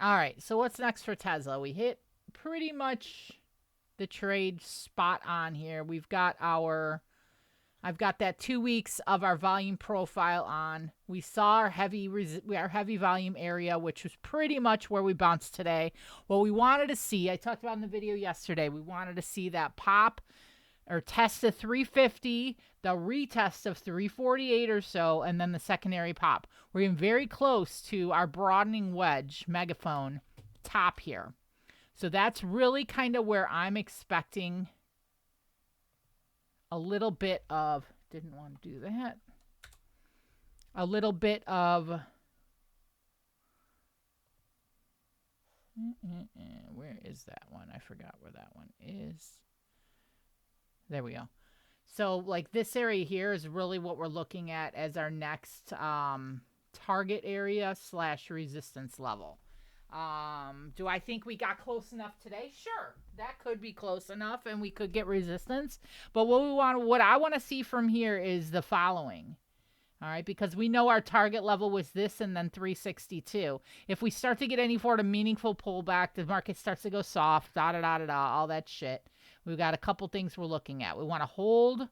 All right, so what's next for Tesla? We hit pretty much the trade spot on here. We've got I've got that 2 weeks of our volume profile on. We saw our heavy volume area, which was pretty much where we bounced today. What we wanted to see, I talked about in the video yesterday, we wanted to see that pop or test of 350, the retest of 348 or so, and then the secondary pop. We're getting very close to our broadening wedge megaphone top here. So that's really kind of where I'm expecting a little bit of, didn't want to do that, a little bit of, where is that one? I forgot where that one is. There we go. So like this area here is really what we're looking at as our next target area / resistance level. Do I think we got close enough today? Sure, that could be close enough and we could get resistance. But what I want to see from here is the following. All right, because we know our target level was this and then 362. If we start to get any sort of meaningful pullback, the market starts to go soft, all that shit. We've got a couple things we're looking at. We want to hold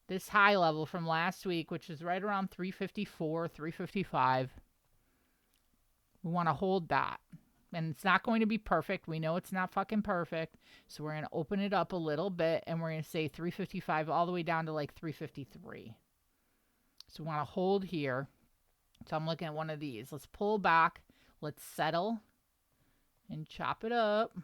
this high level from last week, which is right around 354, 355. We want to hold that. And it's not going to be perfect. We know it's not fucking perfect. So we're going to open it up a little bit and we're going to say 355 all the way down to like 353. So we want to hold here. So I'm looking at one of these. Let's pull back. Let's settle and chop it up.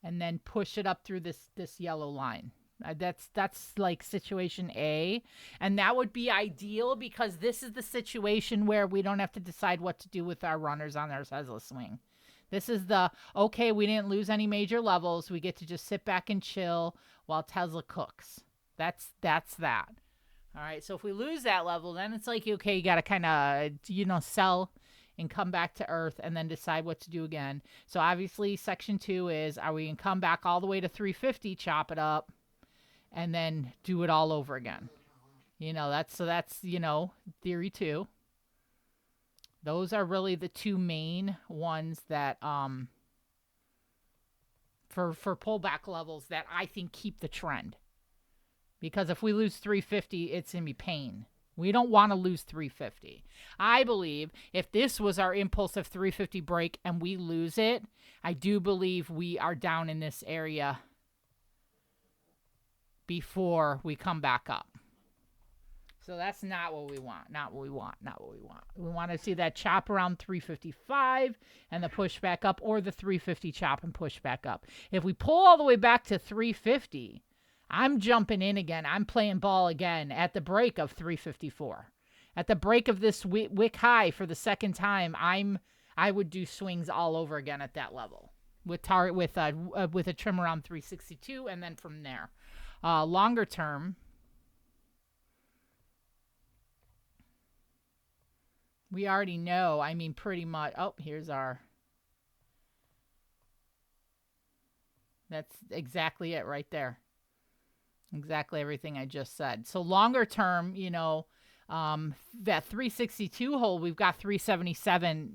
And then push it up through this yellow line. That's like situation A. And that would be ideal because this is the situation where we don't have to decide what to do with our runners on our Tesla swing. This is the, okay, we didn't lose any major levels. We get to just sit back and chill while Tesla cooks. That's that. All right, so if we lose that level, then it's like, okay, you got to kind of, sell and come back to earth and then decide what to do again. So obviously section 2 is, are we going to come back all the way to 350, chop it up, and then do it all over again? That's theory 2. Those are really the two main ones that for pullback levels that I think keep the trend. Because if we lose 350, it's going to be pain. We don't want to lose 350. I believe if this was our impulsive 350 break and we lose it, I do believe we are down in this area before we come back up. So that's not what we want. We want to see that chop around 355 and the push back up, or the 350 chop and push back up. If we pull all the way back to 350, I'm jumping in again. I'm playing ball again at the break of 354. At the break of this wick high for the second time, I would do swings all over again at that level with a trim around 362, and then from there, longer term, we already know. I mean, pretty much. Oh, here's our. That's exactly it right there. Exactly everything I just said. So longer term, that 362 hold, we've got 377,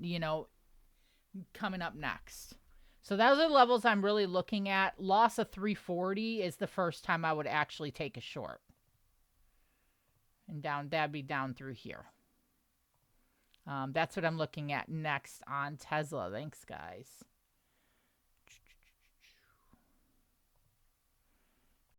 coming up next. So those are the levels I'm really looking at. Loss of 340 is the first time I would actually take a short. And that'd be down through here. That's what I'm looking at next on Tesla. Thanks, guys.